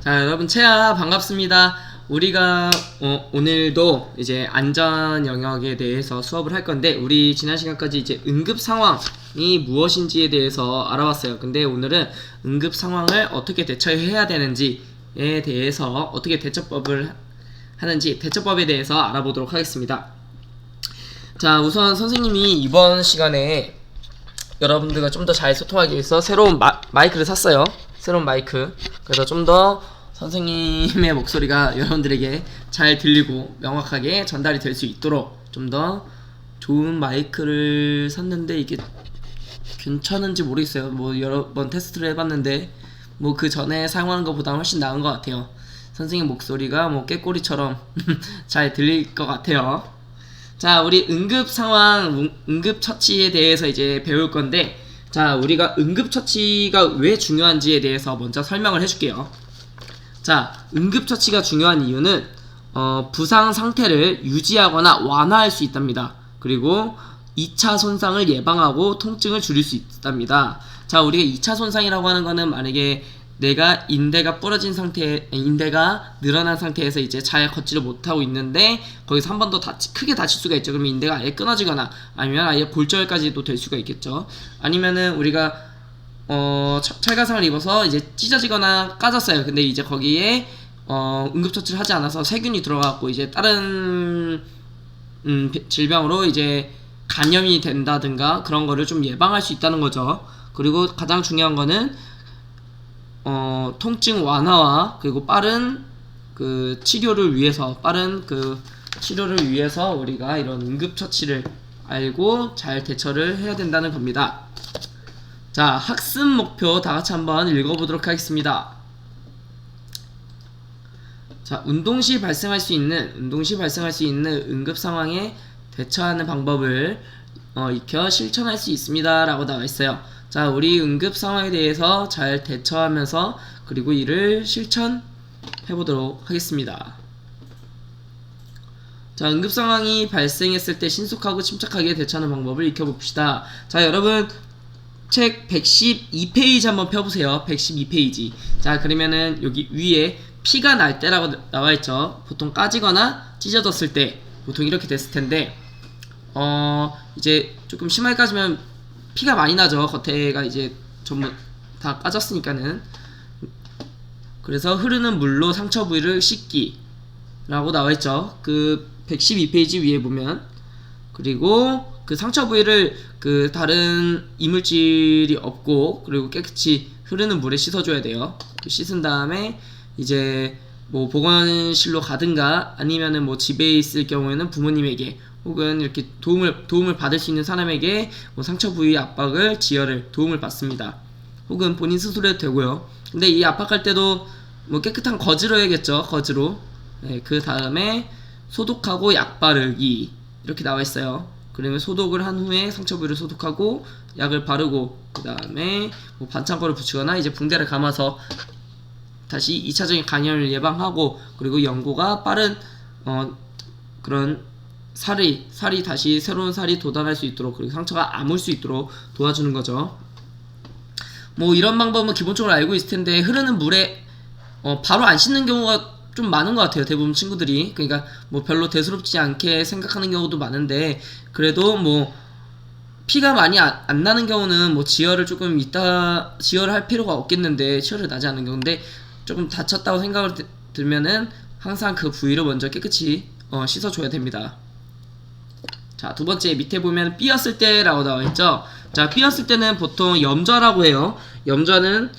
자, 여러분 채아 반갑습니다. 우리가 오늘도 이제 안전 영역에 대해서 수업을 할 건데, 우리 지난 시간까지 이제 응급 상황이 무엇인지에 대해서 알아봤어요. 근데 오늘은 응급 상황을 어떻게 대처해야 되는지에 대해서, 어떻게 대처법을 하는지 대처법에 대해서 알아보도록 하겠습니다. 자, 우선 선생님이 이번 시간에 여러분들과 좀 더 잘 소통하기 위해서 새로운 마이크를 샀어요. 새로운 마이크. 그래서 좀 더 선생님의 목소리가 여러분들에게 잘 들리고 명확하게 전달이 될 수 있도록 좀 더 좋은 마이크를 샀는데, 이게 괜찮은지 모르겠어요. 뭐 여러 번 테스트를 해봤는데 뭐 그 전에 사용하는 것보다 훨씬 나은 것 같아요. 선생님 목소리가 뭐 깨꼬리처럼 잘 들릴 것 같아요. 자, 우리 응급 상황, 응급 처치에 대해서 이제 배울 건데, 자, 우리가 응급 처치가 왜 중요한지에 대해서 먼저 설명을 해줄게요. 자, 응급 처치가 중요한 이유는 부상 상태를 유지하거나 완화할 수 있답니다. 그리고 2차 손상을 예방하고 통증을 줄일 수 있답니다. 자, 우리가 2차 손상이라고 하는 거는, 만약에 내가 인대가 부러진 상태, 인대가 늘어난 상태에서 이제 잘 걷지를 못하고 있는데 거기서 한 번 더 크게 다칠 수가 있죠. 그러면 인대가 아예 끊어지거나 아니면 아예 골절까지도 될 수가 있겠죠. 아니면은 우리가 철가상을 입어서 이제 찢어지거나 까졌어요. 근데 이제 거기에 응급처치를 하지 않아서 세균이 들어가고 이제 다른 질병으로 이제 감염이 된다든가 그런 거를 좀 예방할 수 있다는 거죠. 그리고 가장 중요한 거는 통증 완화와 그리고 빠른 그 치료를 위해서, 우리가 이런 응급처치를 알고 잘 대처를 해야 된다는 겁니다. 자, 학습 목표 다 같이 한번 읽어보도록 하겠습니다. 자, 운동 시 발생할 수 있는 응급 상황에 대처하는 방법을 익혀 실천할 수 있습니다 라고 나와 있어요. 자, 우리 응급 상황에 대해서 잘 대처하면서 그리고 이를 실천해 보도록 하겠습니다. 자, 응급 상황이 발생했을 때 신속하고 침착하게 대처하는 방법을 익혀봅시다. 자, 여러분 책 112페이지 한번 펴보세요. 112페이지. 자, 그러면은 여기 위에 피가 날 때라고 나와있죠. 보통 까지거나 찢어졌을 때 보통 이렇게 됐을 텐데, 이제 조금 심하게 까지면 피가 많이 나죠. 겉에가 이제 전부 다 까졌으니까는. 그래서 흐르는 물로 상처 부위를 씻기 라고 나와있죠. 그 112페이지 위에 보면. 그리고 그 상처 부위를 그 다른 이물질이 없고 그리고 깨끗이 흐르는 물에 씻어줘야 돼요. 씻은 다음에 이제 뭐 보건실로 가든가 아니면은 뭐 집에 있을 경우에는 부모님에게 혹은 이렇게 도움을 받을 수 있는 사람에게 뭐 상처 부위 압박을, 지혈을 도움을 받습니다. 혹은 본인 스스로 해도 되고요. 근데 이 압박할 때도 뭐 깨끗한 거즈로 해야겠죠. 거즈로. 네, 그 다음에 소독하고 약 바르기 이렇게 나와 있어요. 그러면 소독을 한 후에 상처 부위를 소독하고 약을 바르고, 그 다음에 뭐 반창고를 붙이거나 이제 붕대를 감아서 다시 2차적인 감염을 예방하고, 그리고 연고가 빠른 그런 살이 다시 새로운 살이 돋아날 수 있도록, 그리고 상처가 아물 수 있도록 도와주는 거죠. 뭐 이런 방법은 기본적으로 알고 있을 텐데, 흐르는 물에 바로 안 씻는 경우가 좀 많은 것 같아요. 대부분 친구들이. 그러니까 뭐 별로 대수롭지 않게 생각하는 경우도 많은데, 그래도 뭐 피가 많이 안 나는 경우는 뭐 지혈을 조금 이따 지혈을 할 필요가 없겠는데, 치혈을 나지 않는 경우인데 조금 다쳤다고 생각을 들면은 항상 그 부위를 먼저 깨끗이 씻어줘야 됩니다. 자, 두 번째 밑에 보면 삐었을 때라고 나와 있죠. 자, 삐었을 때는 보통 염좌라고 해요. 염좌는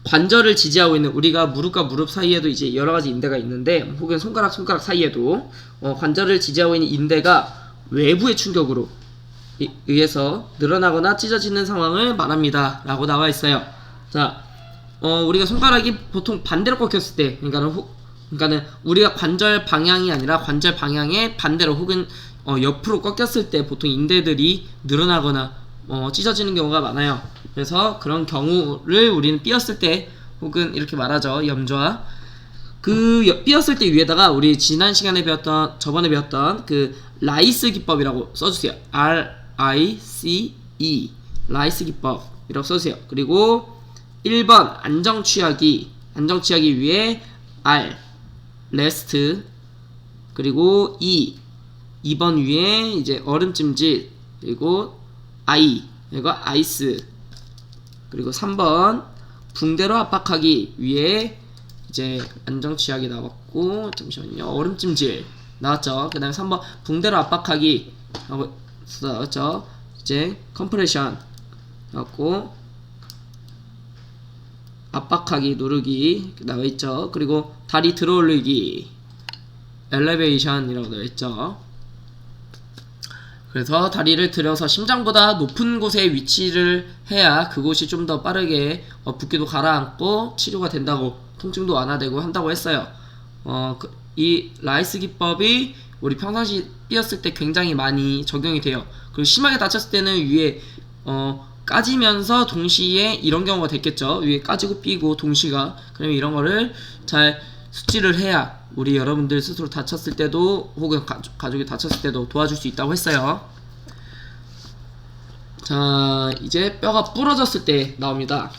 관절을 지지하고 있는, 우리가 무릎과 무릎 사이에도 이제 여러 가지 인대가 있는데, 혹은 손가락 사이에도 관절을 지지하고 있는 인대가 외부의 충격으로 의해서 늘어나거나 찢어지는 상황을 말합니다 라고 나와 있어요. 자, 우리가 손가락이 보통 반대로 꺾였을 때, 그러니까는 우리가 관절 방향이 아니라 관절 방향의 반대로 혹은 옆으로 꺾였을 때 보통 인대들이 늘어나거나 찢어지는 경우가 많아요. 그래서 그런 경우를 우리는 삐었을 때 혹은 이렇게 말하죠. 염좌. 그 삐었을 때 위에다가 우리 지난 시간에 저번에 배웠던 그 라이스 기법이라고 써주세요. RICE 라이스 기법이라고 써주세요. 그리고 1번 안정 취하기, 안정 취하기 위해 R 레스트 그리고 2번 위에 이제 얼음찜질 그리고 I 그리고 아이스 그리고 3번 붕대로 압박하기 위해 이제 안정 취하기 나왔고 잠시만요 얼음찜질 나왔죠. 그 다음에 3번 붕대로 압박하기 하고 나왔죠. 이제 컴프레션 나왔고 압박하기 누르기 나와있죠. 그리고 다리 들어올리기 엘리베이션이라고 나와있죠. 그래서 다리를 들여서 심장보다 높은 곳에 위치를 해야 그곳이 좀 더 빠르게 붓기도 가라앉고 치료가 된다고 통증도 완화되고 한다고 했어요. 이 라이스 기법이 우리 평상시 삐었을 때 굉장히 많이 적용이 돼요. 그리고 심하게 다쳤을 때는 위에 까지면서 동시에 이런 경우가 됐겠죠. 위에 까지고 삐고 동시가. 그러면 이런 거를 잘 숙지를 해야 우리 여러분들 스스로 다쳤을 때도 혹은 가족이 다쳤을 때도 도와줄 수 있다고 했어요. 자, 이제 뼈가 부러졌을 때 나옵니다.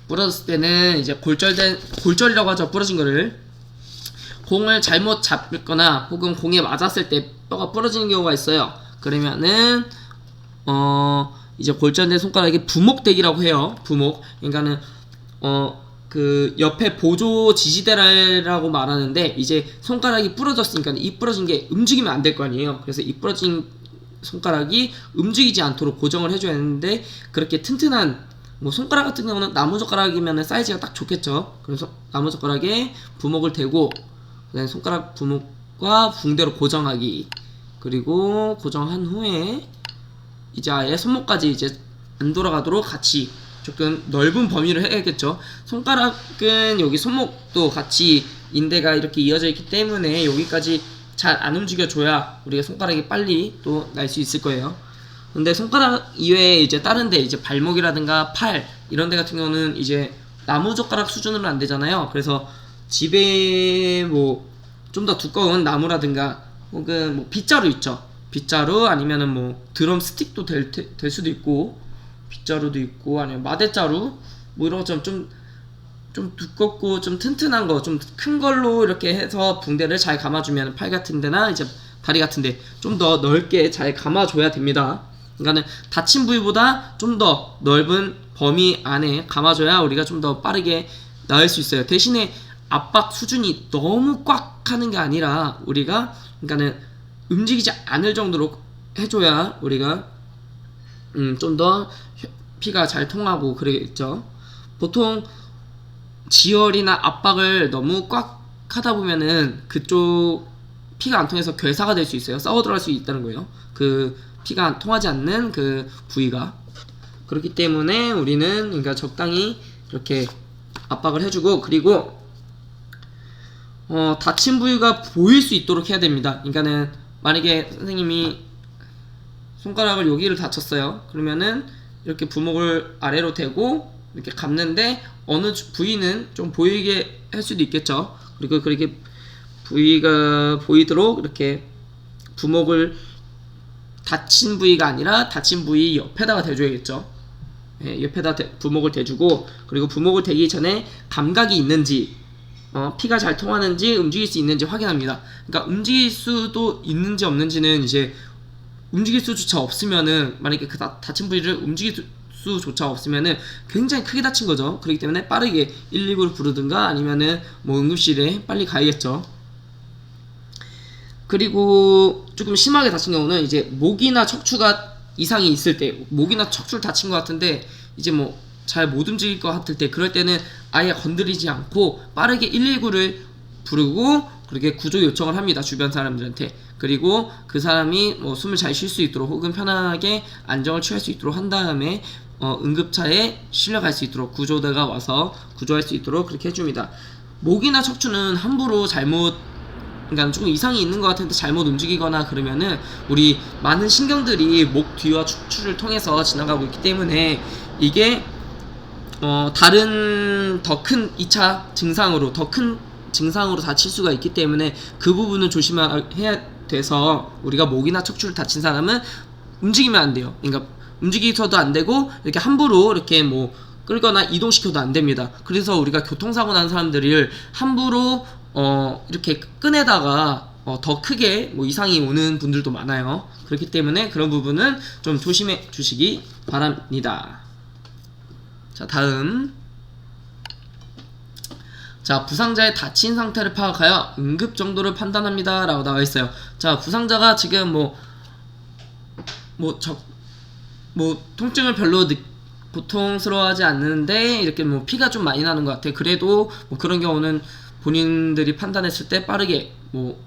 부러졌을 때는 이제 골절이라고 하죠. 부러진 거를 공을 잘못 잡거나 혹은 공에 맞았을 때 뼈가 부러지는 경우가 있어요. 그러면은 이제 골절된 손가락이 부목대기라고 해요. 부목. 그러니까는 그 옆에 보조 지지대라고 말하는데 이제 손가락이 부러졌으니까 이 부러진 게 움직이면 안 될 거 아니에요. 그래서 이 부러진 손가락이 움직이지 않도록 고정을 해줘야 하는데 그렇게 튼튼한 뭐 손가락 같은 경우는 나무젓가락이면 사이즈가 딱 좋겠죠. 그래서 나무젓가락에 부목을 대고 그다음에 손가락 부목과 붕대로 고정하기 그리고 고정한 후에 이제 아예 손목까지 이제 안 돌아가도록 같이 조금 넓은 범위를 해야겠죠. 손가락은 여기 손목도 같이 인대가 이렇게 이어져 있기 때문에 여기까지 잘 안 움직여줘야 우리가 손가락이 빨리 또 날 수 있을 거예요. 근데 손가락 이외에 이제 다른 데 이제 발목이라든가 팔 이런 데 같은 경우는 이제 나무젓가락 수준으로는 안 되잖아요. 그래서 집에 뭐 좀 더 두꺼운 나무라든가 혹은 뭐 빗자루 있죠. 빗자루 아니면은 뭐 드럼 스틱도 될 수도 있고 빗자루도 있고 아니면 마대자루 뭐 이런 것처럼 좀 두껍고 좀 튼튼한 거 좀 큰 걸로 이렇게 해서 붕대를 잘 감아주면 팔 같은 데나 이제 다리 같은 데 좀 더 넓게 잘 감아줘야 됩니다. 그러니까는 다친 부위보다 좀 더 넓은 범위 안에 감아줘야 우리가 좀 더 빠르게 나을 수 있어요. 대신에 압박 수준이 너무 꽉 하는 게 아니라 우리가 그러니까는 움직이지 않을 정도로 해줘야 우리가 좀 더 피가 잘 통하고 그러겠죠. 보통 지혈이나 압박을 너무 꽉 하다 보면은 그쪽 피가 안 통해서 괴사가 될 수 있어요. 썩어 들어갈 수 있다는 거예요. 그 피가 통하지 않는 그 부위가. 그렇기 때문에 우리는 그러니까 적당히 이렇게 압박을 해주고 그리고 다친 부위가 보일 수 있도록 해야 됩니다. 그러니까는 만약에 선생님이 손가락을 여기를 다쳤어요. 그러면은 이렇게 부목을 아래로 대고 이렇게 감는데 어느 부위는 좀 보이게 할 수도 있겠죠. 그리고 그렇게 부위가 보이도록 이렇게 부목을 다친 부위가 아니라 다친 부위 옆에다가 대줘야겠죠. 네, 옆에다 부목을 대주고 그리고 부목을 대기 전에 감각이 있는지 피가 잘 통하는지 움직일 수 있는지 확인합니다. 그러니까 움직일 수도 있는지 없는지는 이제 움직일 수조차 없으면은 만약에 그 다친 부위를 움직일 수조차 없으면은 굉장히 크게 다친 거죠. 그렇기 때문에 빠르게 119를 부르든가 아니면은 뭐 응급실에 빨리 가야겠죠. 그리고 조금 심하게 다친 경우는 이제 목이나 척추가 이상이 있을 때 목이나 척추를 다친 것 같은데 이제 뭐 잘 못 움직일 것 같을 때 그럴 때는 아예 건드리지 않고 빠르게 119를 부르고 그렇게 구조 요청을 합니다. 주변 사람들한테. 그리고 그 사람이 뭐 숨을 잘 쉴 수 있도록 혹은 편안하게 안정을 취할 수 있도록 한 다음에 응급차에 실려갈 수 있도록 구조대가 와서 구조할 수 있도록 그렇게 해줍니다. 목이나 척추는 함부로 그러니까 조금 이상이 있는 것 같은데 잘못 움직이거나 그러면은 우리 많은 신경들이 목 뒤와 척추를 통해서 지나가고 있기 때문에 이게 다른 더 큰 2차 증상으로 더 큰 증상으로 다칠 수가 있기 때문에 그 부분은 조심해야 돼서 우리가 목이나 척추를 다친 사람은 움직이면 안 돼요. 그러니까 움직이서도 안 되고 이렇게 함부로 이렇게 뭐 끌거나 이동시켜도 안 됩니다. 그래서 우리가 교통사고 난 사람들을 함부로 이렇게 끈에다가 더 크게 뭐 이상이 오는 분들도 많아요. 그렇기 때문에 그런 부분은 좀 조심해 주시기 바랍니다. 자, 다음. 자, 부상자의 다친 상태를 파악하여 응급 정도를 판단합니다 라고 나와 있어요. 자, 부상자가 지금 통증을 별로 고통스러워하지 않는데 이렇게 뭐 피가 좀 많이 나는 것 같아. 그래도 뭐 그런 경우는 본인들이 판단했을 때 빠르게 뭐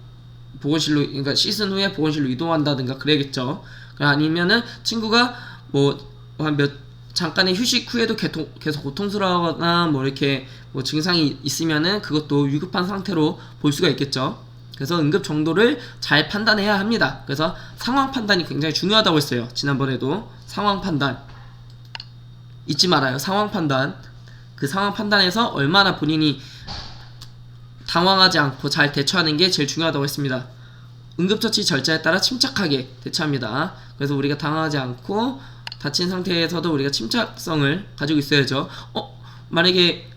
보건실로, 그러니까 씻은 후에 보건실로 이동한다든가 그래야겠죠. 아니면은 친구가 잠깐의 휴식 후에도 계속 고통스러워하거나 뭐 이렇게 뭐 증상이 있으면은 그것도 위급한 상태로 볼 수가 있겠죠. 그래서 응급 정도를 잘 판단해야 합니다. 그래서 상황 판단이 굉장히 중요하다고 했어요. 지난번에도 상황 판단 잊지 말아요. 상황 판단. 그 상황 판단에서 얼마나 본인이 당황하지 않고 잘 대처하는 게 제일 중요하다고 했습니다. 응급처치 절차에 따라 침착하게 대처합니다. 그래서 우리가 당황하지 않고 다친 상태에서도 우리가 침착성을 가지고 있어야죠. 만약에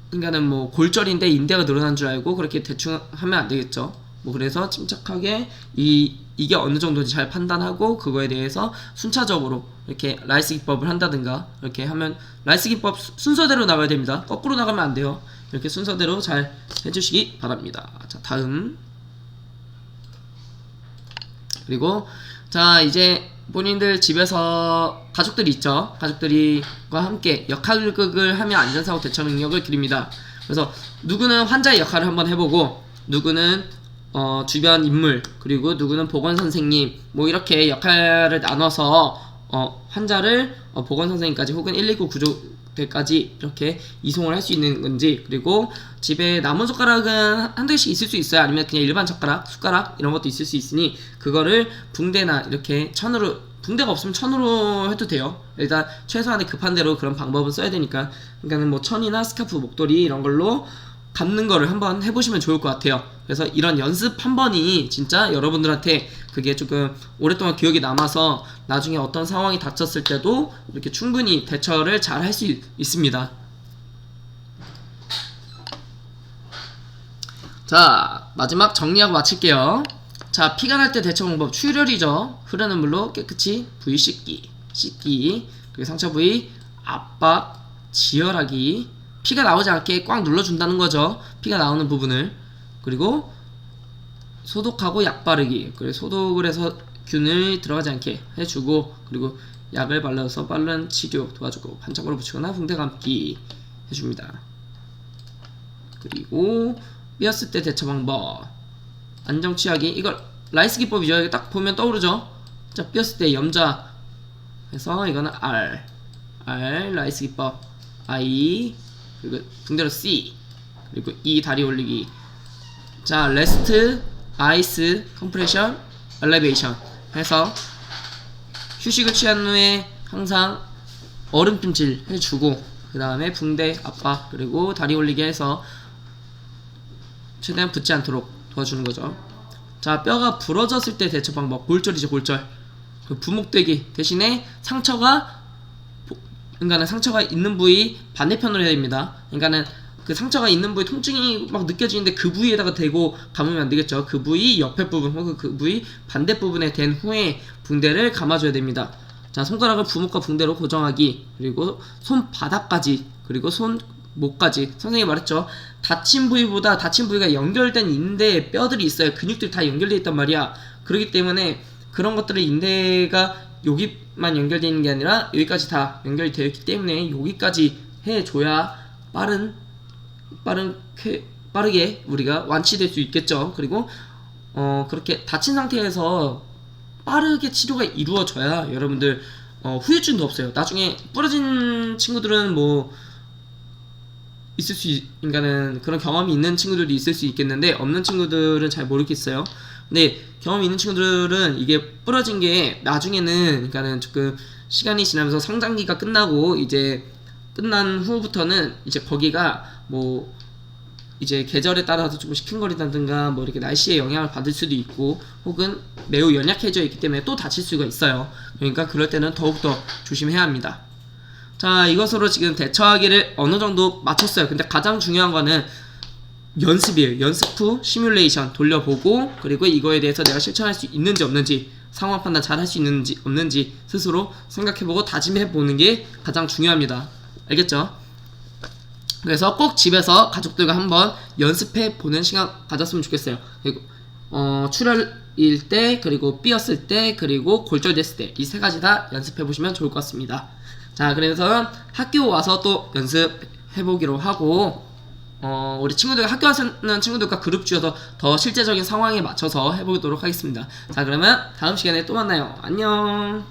그러니까는 뭐 골절인데 인대가 늘어난 줄 알고 그렇게 대충 하면 안 되겠죠. 뭐 그래서 침착하게 이게 어느 정도인지 잘 판단하고 그거에 대해서 순차적으로 이렇게 라이스 기법을 한다든가 이렇게 하면 라이스 기법 순서대로 나가야 됩니다. 거꾸로 나가면 안 돼요. 이렇게 순서대로 잘 해주시기 바랍니다. 자, 다음. 그리고 자, 이제 본인들 집에서 가족들이 있죠. 가족들과 함께 역할극을 하며 안전사고 대처 능력을 기릅니다. 그래서 누구는 환자의 역할을 한번 해보고 누구는 주변 인물, 그리고 누구는 보건선생님, 뭐 이렇게 역할을 나눠서 환자를 보건선생님까지 혹은 119 구조대까지 이렇게 이송을 할 수 있는 건지, 그리고 집에 나무젓가락은 한두 개씩 있을 수 있어요. 아니면 그냥 일반 젓가락, 숟가락 이런 것도 있을 수 있으니 그거를 붕대나 이렇게 천으로, 붕대가 없으면 천으로 해도 돼요. 일단 최소한의 급한 대로 그런 방법은 써야 되니까. 그러니까는 뭐 천이나 스카프, 목도리 이런 걸로 감는 거를 한번 해보시면 좋을 것 같아요. 그래서 이런 연습 한 번이 진짜 여러분들한테 그게 조금 오랫동안 기억에 남아서 나중에 어떤 상황이 닥쳤을 때도 이렇게 충분히 대처를 잘 할 수 있습니다. 자, 마지막 정리하고 마칠게요. 자, 피가 날 때 대처 방법 출혈이죠. 흐르는 물로 깨끗이 부위 씻기, 그리고 상처 부위 압박, 지혈하기, 피가 나오지 않게 꽉 눌러준다는 거죠. 피가 나오는 부분을. 그리고 소독하고 약 바르기, 그리고 소독을 해서 균을 들어가지 않게 해주고, 그리고 약을 발라서 빠른 치료 도와주고, 반창고를 붙이거나 붕대 감기 해줍니다. 그리고 삐었을 때 대처 방법 안정 취하기, 이걸 라이스 기법이죠. 이거 딱 보면 떠오르죠. 자, 삐었을 때 염자 해서 이거는 R 라이스 기법, I, 그리고 붕대로 C, 그리고 E 다리 올리기. 자, 레스트, 아이스, 컴프레션, 엘리베이션 해서 휴식을 취한 후에 항상 얼음찜질 해주고, 그 다음에 붕대 압박, 그리고 다리 올리기 해서 최대한 붓지 않도록 도와주는 거죠. 자, 뼈가 부러졌을 때 대처 방법 골절이죠. 골절. 그 부목되기 대신에 그러니까는 상처가 있는 부위 반대편으로 해야 됩니다. 그러니까는 그 상처가 있는 부위 통증이 막 느껴지는데 그 부위에다가 대고 감으면 안 되겠죠. 그 부위 옆에 부분 혹은 그 부위 반대 부분에 댄 후에 붕대를 감아줘야 됩니다. 자, 손가락을 부목과 붕대로 고정하기, 그리고 손바닥까지, 그리고 손목까지. 선생님이 말했죠. 다친 부위가 연결된 인대, 뼈들이 있어요. 근육들이 다 연결되어 있단 말이야. 그렇기 때문에 그런 것들을 이인대가 여기만 연결되어 있는 게 아니라 여기까지 다 연결이 되어 있기 때문에 여기까지 해줘야 빠르게 우리가 완치될 수 있겠죠. 그리고 그렇게 다친 상태에서 빠르게 치료가 이루어져야 여러분들 후유증도 없어요. 나중에 부러진 친구들은 뭐 그러니까는 그런 경험이 있는 친구들도 있을 수 있겠는데 없는 친구들은 잘 모르겠어요. 근데 경험이 있는 친구들은 이게 부러진 게 나중에는, 그러니까는 조금 시간이 지나면서 성장기가 끝나고 이제 끝난 후부터는 이제 거기가 뭐 이제 계절에 따라서 조금 시큰거리다든가 뭐 이렇게 날씨의 영향을 받을 수도 있고 혹은 매우 연약해져 있기 때문에 또 다칠 수가 있어요. 그러니까 그럴 때는 더욱더 조심해야 합니다. 자, 이것으로 지금 대처하기를 어느 정도 마쳤어요. 근데 가장 중요한 거는 연습이에요. 연습 후 시뮬레이션 돌려보고, 그리고 이거에 대해서 내가 실천할 수 있는지 없는지, 상황 판단 잘 할 수 있는지 없는지 스스로 생각해보고 다짐해보는 게 가장 중요합니다. 알겠죠? 그래서 꼭 집에서 가족들과 한번 연습해보는 시간 가졌으면 좋겠어요. 그리고 출혈일 때, 그리고 삐었을 때, 그리고 골절됐을 때, 이 세 가지 다 연습해보시면 좋을 것 같습니다. 자, 그래서 학교 와서 또 연습해보기로 하고, 우리 친구들, 학교 가는 친구들과 그룹 지어서 더 실제적인 상황에 맞춰서 해보도록 하겠습니다. 자, 그러면 다음 시간에 또 만나요. 안녕.